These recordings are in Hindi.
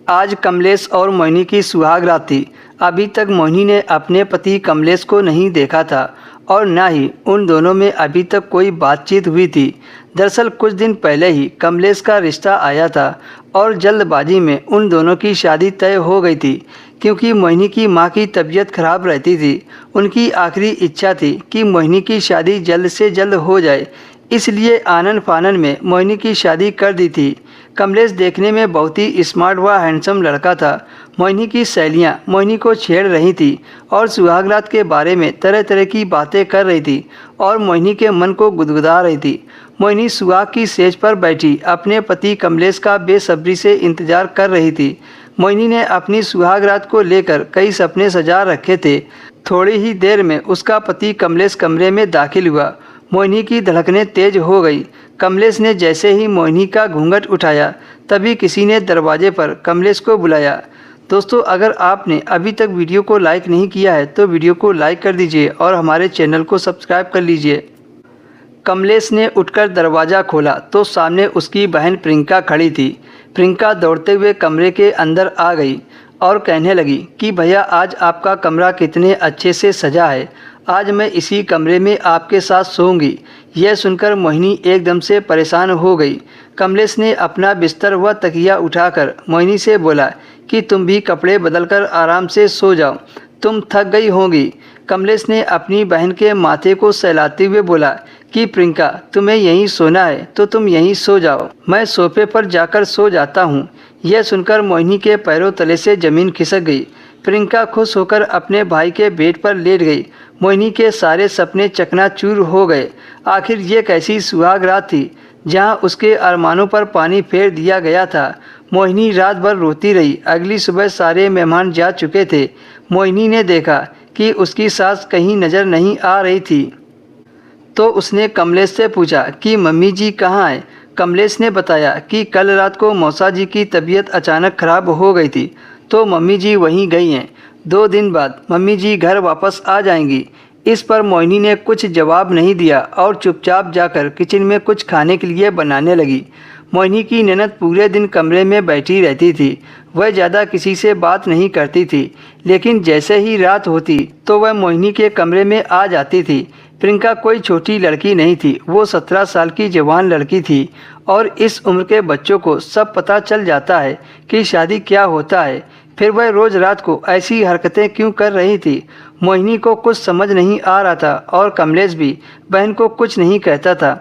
आज कमलेश और मोहिनी की सुहाग रात थी। अभी तक मोहिनी ने अपने पति कमलेश को नहीं देखा था और न ही उन दोनों में अभी तक कोई बातचीत हुई थी। दरअसल कुछ दिन पहले ही कमलेश का रिश्ता आया था और जल्दबाजी में उन दोनों की शादी तय हो गई थी। क्योंकि मोहिनी की मां की तबीयत खराब रहती थी, उनकी आखिरी इच्छा थी कि मोहिनी की शादी जल्द से जल्द हो जाए, इसलिए आनन फानन में मोहिनी की शादी कर दी थी। कमलेश देखने में बहुत ही स्मार्ट व हैंडसम लड़का था। मोहिनी की सहेलियां मोहिनी को छेड़ रही थी और सुहागरात के बारे में तरह तरह की बातें कर रही थी और मोहिनी के मन को गुदगुदा रही थी। मोहिनी सुहाग की सेज पर बैठी अपने पति कमलेश का बेसब्री से इंतजार कर रही थी। मोहिनी ने अपनी सुहागरात को लेकर कई सपने सजा रखे थे। थोड़ी ही देर में उसका पति कमलेश कमरे में दाखिल हुआ। मोहिनी की धड़कनें तेज हो गई। कमलेश ने जैसे ही मोहिनी का घूंघट उठाया, तभी किसी ने दरवाजे पर कमलेश को बुलाया। दोस्तों, अगर आपने अभी तक वीडियो को लाइक नहीं किया है तो वीडियो को लाइक कर दीजिए और हमारे चैनल को सब्सक्राइब कर लीजिए। कमलेश ने उठकर दरवाज़ा खोला तो सामने उसकी बहन प्रियंका खड़ी थी। प्रियंका दौड़ते हुए कमरे के अंदर आ गई और कहने लगी कि भैया, आज आपका कमरा कितने अच्छे से सजा है। आज मैं इसी कमरे में आपके साथ सोऊंगी। यह सुनकर मोहिनी एकदम से परेशान हो गई। कमलेश ने अपना बिस्तर व तकिया उठाकर मोहिनी से बोला कि तुम भी कपड़े बदलकर आराम से सो जाओ, तुम थक गई होंगी। कमलेश ने अपनी बहन के माथे को सहलाते हुए बोला कि प्रियंका, तुम्हें यहीं सोना है तो तुम यहीं सो जाओ, मैं सोफे पर जाकर सो जाता हूँ। यह सुनकर मोहिनी के पैरों तले से जमीन खिसक गई। प्रियंका खुश होकर अपने भाई के बेड पर लेट गई। मोहिनी के सारे सपने चकनाचूर हो गए। आखिर ये कैसी सुहाग रात थी जहाँ उसके अरमानों पर पानी फेर दिया गया था। मोहिनी रात भर रोती रही। अगली सुबह सारे मेहमान जा चुके थे। मोहिनी ने देखा कि उसकी सास कहीं नज़र नहीं आ रही थी, तो उसने कमलेश से पूछा कि मम्मी जी कहाँ हैं। कमलेश ने बताया कि कल रात को मौसा जी की तबीयत अचानक खराब हो गई थी, तो मम्मी जी वहीं गई हैं। 2 दिन बाद मम्मी जी घर वापस आ जाएंगी। इस पर मोहिनी ने कुछ जवाब नहीं दिया और चुपचाप जाकर किचन में कुछ खाने के लिए बनाने लगी। मोहिनी की ननद पूरे दिन कमरे में बैठी रहती थी। वह ज़्यादा किसी से बात नहीं करती थी, लेकिन जैसे ही रात होती तो वह मोहिनी के कमरे में आ जाती थी। प्रियंका कोई छोटी लड़की नहीं थी, वो 17 साल की जवान लड़की थी और इस उम्र के बच्चों को सब पता चल जाता है कि शादी क्या होता है। फिर वह रोज़ रात को ऐसी हरकतें क्यों कर रही थी। मोहिनी को कुछ समझ नहीं आ रहा था और कमलेश भी बहन को कुछ नहीं कहता था।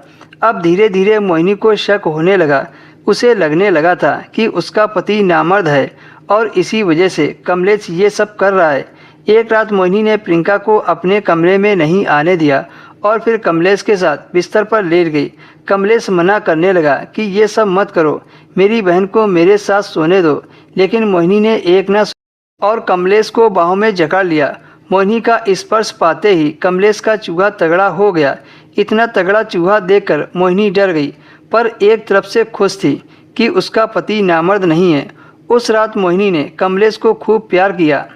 अब धीरे धीरे मोहिनी को शक होने लगा। उसे लगने लगा था कि उसका पति नामर्द है और इसी वजह से कमलेश ये सब कर रहा है। एक रात मोहिनी ने प्रियंका को अपने कमरे में नहीं आने दिया और फिर कमलेश के साथ बिस्तर पर लेट गई। कमलेश मना करने लगा कि ये सब मत करो, मेरी बहन को मेरे साथ सोने दो, लेकिन मोहिनी ने एक न और कमलेश को बाहों में जकड़ लिया। मोहिनी का स्पर्श पाते ही कमलेश का चूहा तगड़ा हो गया। इतना तगड़ा चूहा देखकर मोहिनी डर गई, पर एक तरफ से खुश थी कि उसका पति नामर्द नहीं है। उस रात मोहिनी ने कमलेश को खूब प्यार किया।